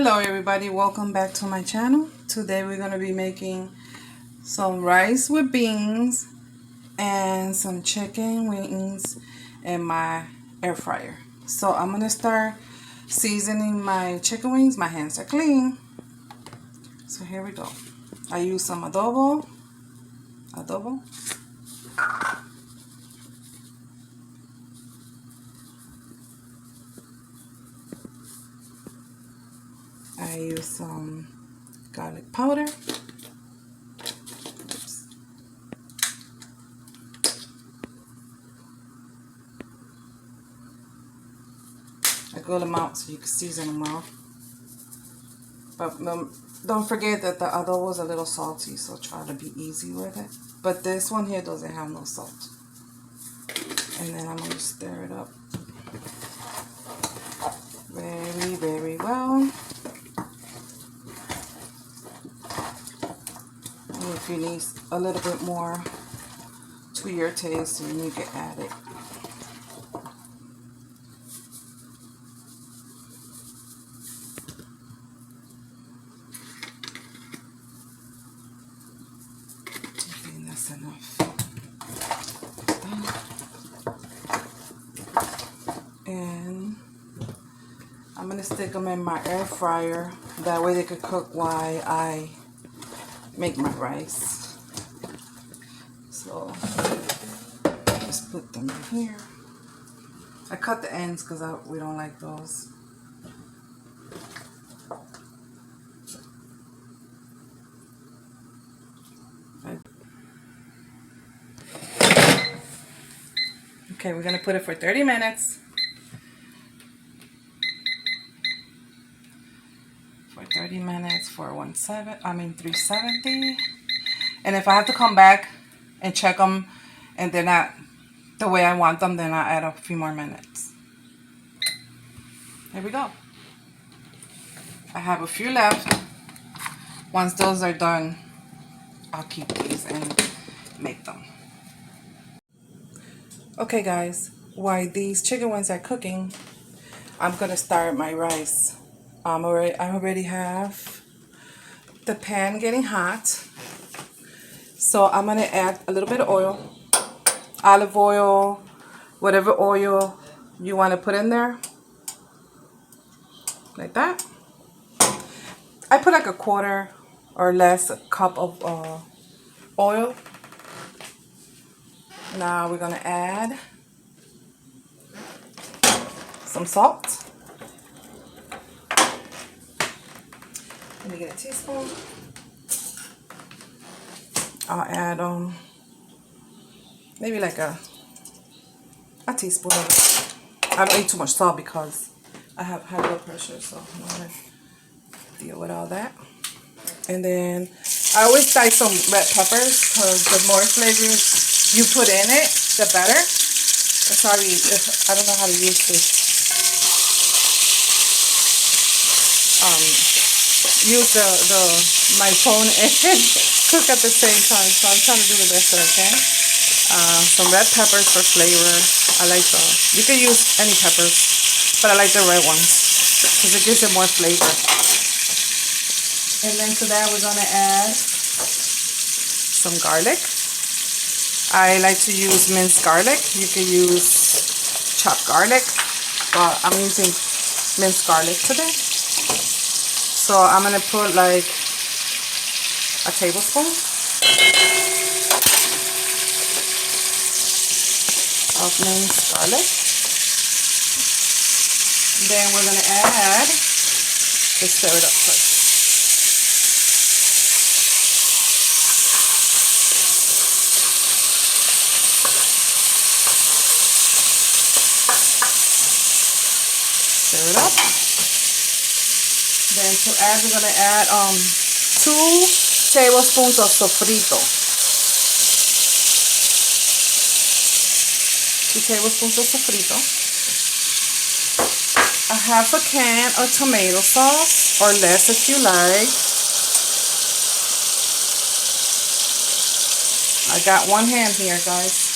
Hello everybody, welcome back to my channel. Today we're going to be making some rice with beans and some chicken wings in my air fryer. So I'm going to start seasoning my chicken wings. My hands are clean. So here we go. I use some adobo. I use some garlic powder. I grill them out so you can season them well. But don't forget that the adobo is a little salty, so try to be easy with it. But this one here doesn't have no salt. And then I'm going to stir it up very, very well. And if you need a little bit more to your taste, then you can add it. And that's enough. And I'm going to stick them in my air fryer. That way they could cook while I make my rice. So just put them in here. I cut the ends because we don't like those. Okay, we're going to put it for 30 minutes. For 30 minutes for 370. And if I have to come back and check them and they're not the way I want them, then I'll add a few more minutes. Here we go. I have a few left. Once those are done, I'll keep these and make them. Okay guys, while these chicken wings are cooking, I'm gonna start my rice. I already have the pan getting hot. So I'm gonna add a little bit of oil, olive oil, whatever oil you want to put in there, like that. I put like a quarter or less cup of oil. Now we're gonna add some salt. Let me get a teaspoon. I'll add maybe like a teaspoon of it. I don't eat too much salt because I have high blood pressure, so I'm gonna deal with all that. And then I always dice some red peppers because the more flavors you put in it, the better. Sorry, I don't know how to use this. Use my phone and cook at the same time, so I'm trying to do the best that I can. Some red peppers for flavor. I like you can use any peppers, but I like the red ones because it gives it more flavor. And then to that we're gonna add some garlic. I like to use minced garlic. You can use chopped garlic, but I'm using minced garlic today. So I'm gonna put like a tablespoon of minced garlic. Then we're gonna add, let's stir it up first. Stir it up. Then to add, we're gonna add 2 tablespoons of sofrito. 2 tablespoons of sofrito. A half a can of tomato sauce, or less if you like. I got 1 hand here, guys.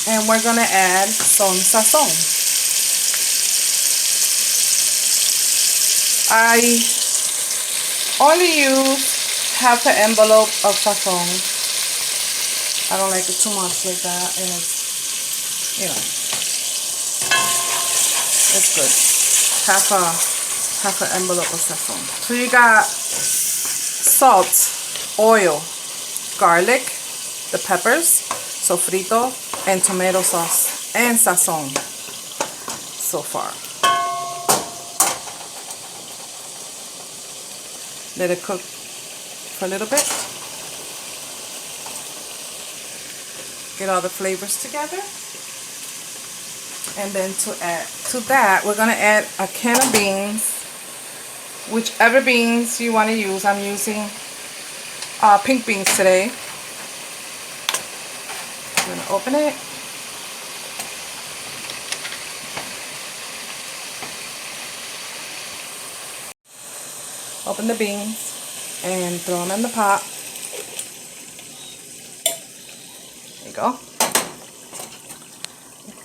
And we're gonna add some sazon. I only use half an envelope of sazon. I don't like it too much like that, and it's, you know, it's good. Half an envelope of sazon. So you got salt, oil, garlic, the peppers, sofrito, and tomato sauce, and sazon so far. Let it cook for a little bit. Get all the flavors together. And then to add to that, we're going to add a can of beans. Whichever beans you want to use. I'm using pink beans today. I'm going to open it. Open the beans and throw them in the pot. There you go.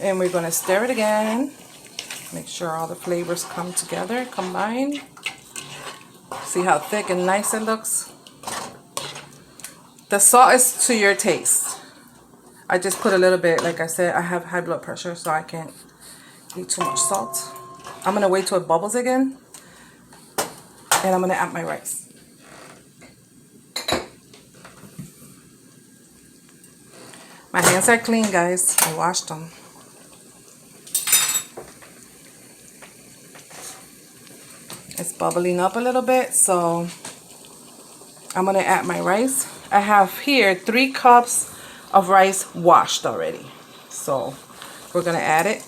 And we're going to stir it again. Make sure all the flavors come together, combine. See how thick and nice it looks? The salt is to your taste. I just put a little bit. Like I said, I have high blood pressure, so I can't eat too much salt. I'm going to wait till it bubbles again. And I'm going to add my rice. My hands are clean, guys. I washed them. It's bubbling up a little bit, so I'm going to add my rice. I have here 3 cups of rice washed already. So we're going to add it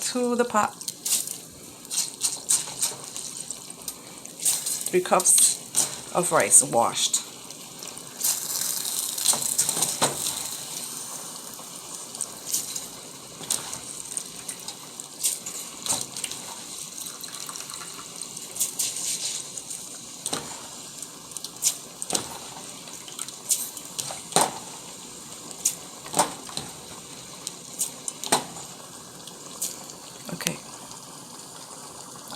to the pot. 3 cups of rice washed. Okay,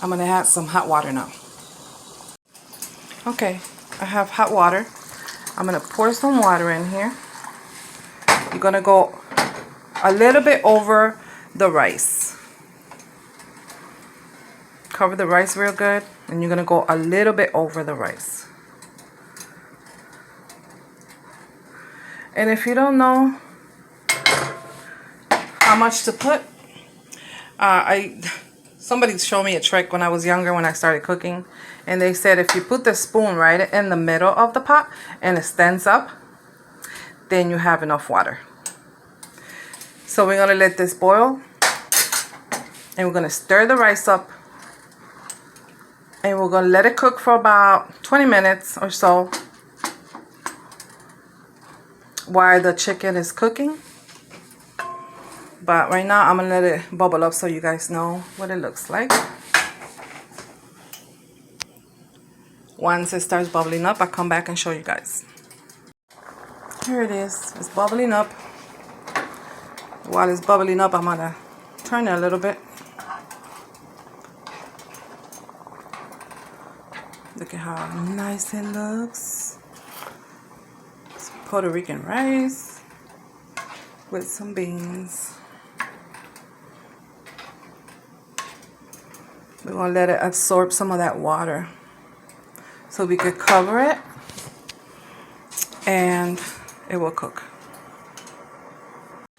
I'm gonna add some hot water now. Okay, I have hot water. I'm gonna pour some water in here. You're gonna go a little bit over the rice. Cover the rice real good, and you're gonna go a little bit over the rice. And if you don't know how much to put, somebody showed me a trick when I was younger, when I started cooking, and they said if you put the spoon right in the middle of the pot and it stands up, then you have enough water. So we're gonna let this boil, and we're gonna stir the rice up, and we're gonna let it cook for about 20 minutes or so while the chicken is cooking. But right now I'm gonna let it bubble up so you guys know what it looks like. Once it starts bubbling up, I'll come back and show you guys. Here it is. It's bubbling up. While it's bubbling up, I'm gonna turn it a little bit. Look at how nice it looks. It's Puerto Rican rice with some beans. We're going to let it absorb some of that water so we could cover it and it will cook.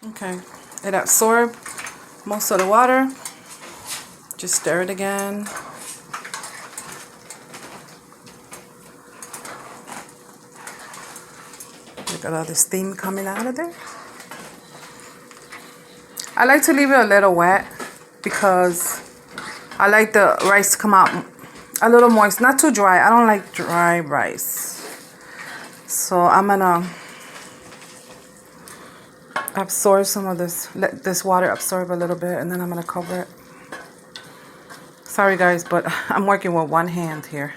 Okay, it absorbed most of the water. Just stir it again. Look at all the steam coming out of there. I like to leave it a little wet because I like the rice to come out a little moist, not too dry. I don't like dry rice. So I'm gonna absorb some of this, let this water absorb a little bit, and then I'm gonna cover it. Sorry guys, but I'm working with one hand here.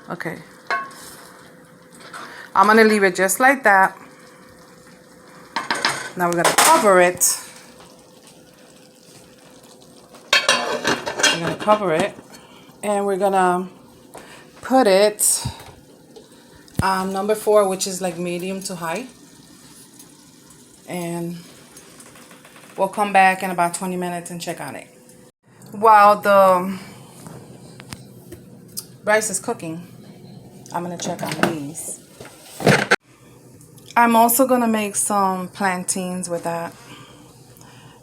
Okay. I'm gonna leave it just like that. Now we're gonna cover it. I'm cover it, and we're gonna put it number 4, which is like medium to high, and we'll come back in about 20 minutes and check on it. While the rice is cooking, I'm gonna check on these. I'm also gonna make some plantains with that,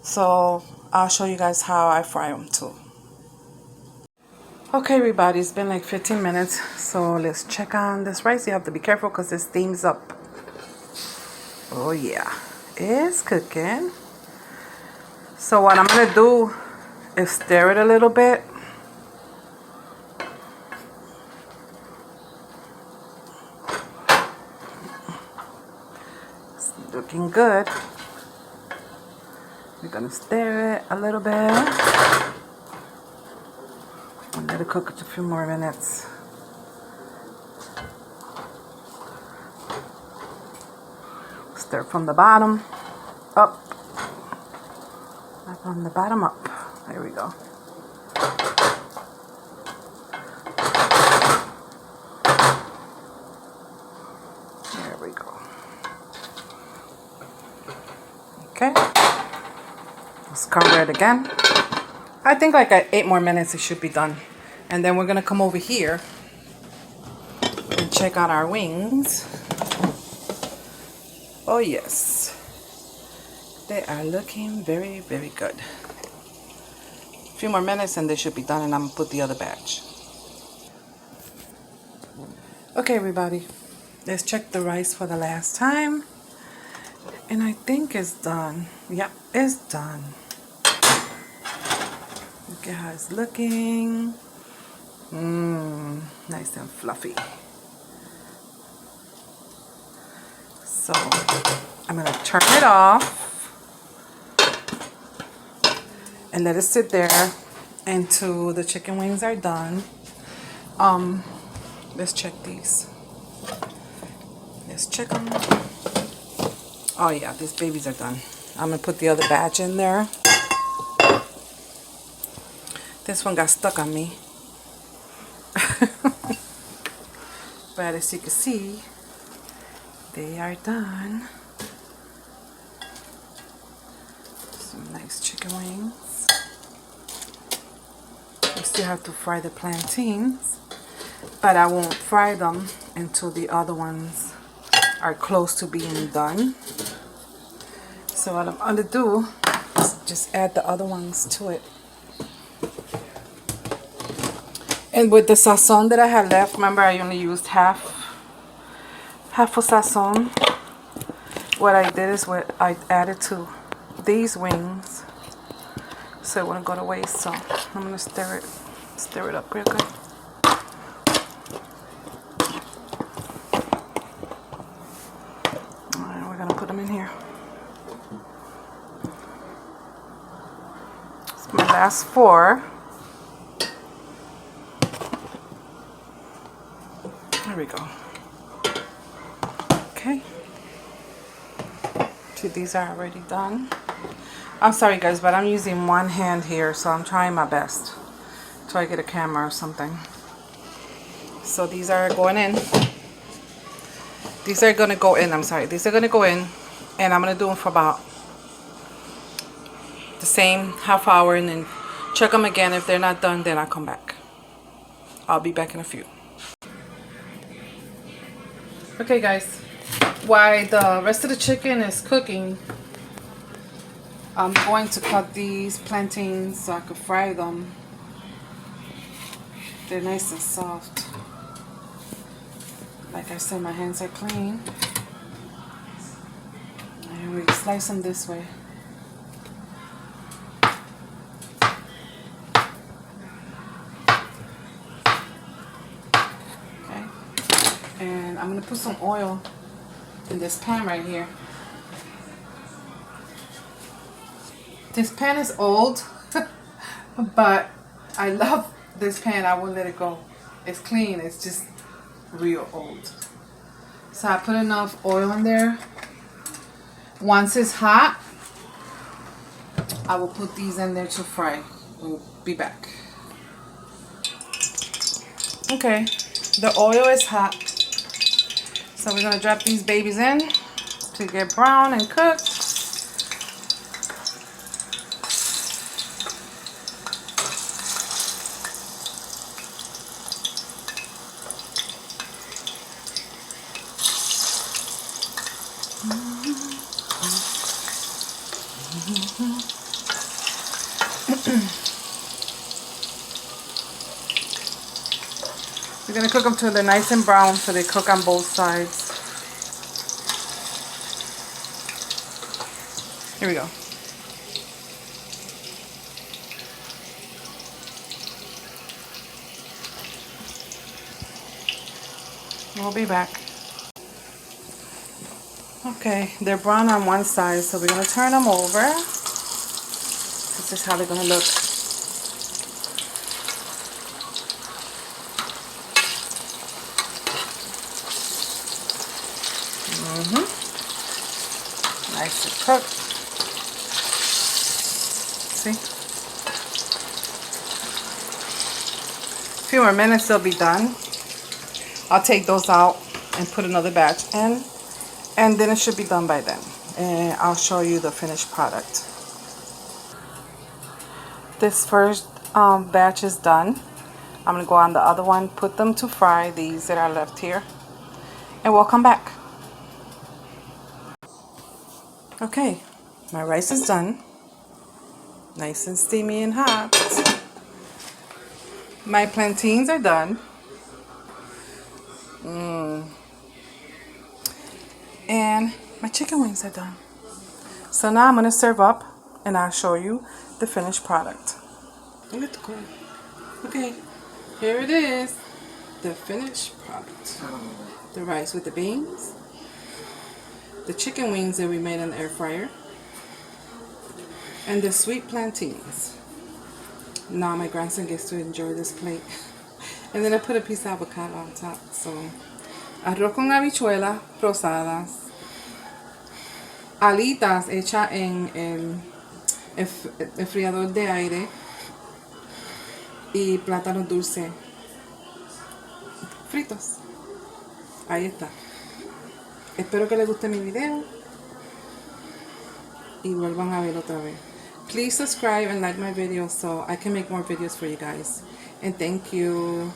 so I'll show you guys how I fry them too. Okay, everybody, it's been like 15 minutes, so let's check on this rice. You have to be careful because it steams up. Oh yeah, it's cooking. So what I'm gonna do is stir it a little bit. It's looking good. We're gonna stir it a little bit and let it cook a few more minutes. Stir from the bottom up, from the bottom up. There we go. There we go. Okay. Let's cover it again. I think like at 8 more minutes it should be done. And then we're gonna come over here and check out our wings. Oh yes, they are looking very, very good. A few more minutes and they should be done, and I'm gonna put the other batch. Okay, everybody, let's check the rice for the last time. And I think it's done. Yep, it's done. Look at how it's looking. Nice and fluffy. So I'm gonna turn it off and let it sit there until the chicken wings are done. Let's check these. Let's check them. Oh yeah, these babies are done. I'm gonna put the other batch in there. This one got stuck on me. But as you can see, they are done. Some nice chicken wings. We still have to fry the plantains, but I won't fry them until the other ones are close to being done. So what I'm gonna do is just add the other ones to it. And with the sazon that I had left, remember I only used half a sazon. What I did is I added to these wings so it wouldn't go to waste. So I'm gonna stir it up real good. Alright, we're gonna put them in here. It's my last 4. There we go. Okay. See, these are already done. I'm sorry guys, but I'm using one hand here, so I'm trying my best till I get a camera or something. So these are going in. These are gonna go in, I'm sorry. These are gonna go in, and I'm gonna do them for about the same half hour, and then check them again. If they're not done, then I'll come back. I'll be back in a few. Okay guys, while the rest of the chicken is cooking, I'm going to cut these plantains so I can fry them. They're nice and soft. Like I said, my hands are clean. And we slice them this way. Okay. And I'm going to put some oil in this pan right here. This pan is old, but I love this pan. I won't let it go. It's clean. It's just real old. So I put enough oil in there. Once it's hot, I will put these in there to fry. We'll be back. Okay, the oil is hot. So we're gonna drop these babies in to get brown and cooked. We're gonna cook them till they're nice and brown so they cook on both sides. Here we go. We'll be back. Okay, they're brown on one side, so we're gonna turn them over. This is how they're gonna look. Nice and cooked. See? A few more minutes, they'll be done. I'll take those out and put another batch in, and then it should be done by then. And I'll show you the finished product. This first batch is done. I'm gonna go on the other one, put them to fry, these that are left here, and we'll come back. Okay, my rice is done. Nice and steamy and hot. My plantains are done. And my chicken wings are done. So now I'm gonna serve up and I'll show you the finished product. Look at the corn. Okay, here it is. The finished product. The rice with the beans. The chicken wings that we made in the air fryer. And the sweet plantains. Now my grandson gets to enjoy this plate. And then I put a piece of avocado on top. So, arroz con habichuelas rosadas. Alitas hechas en el enfriador de aire. Y plátanos dulces fritos. Ahí está. Espero que les guste mi video. Y vuelvan a ver otra vez. Please subscribe and like my video so I can make more videos for you guys. And thank you.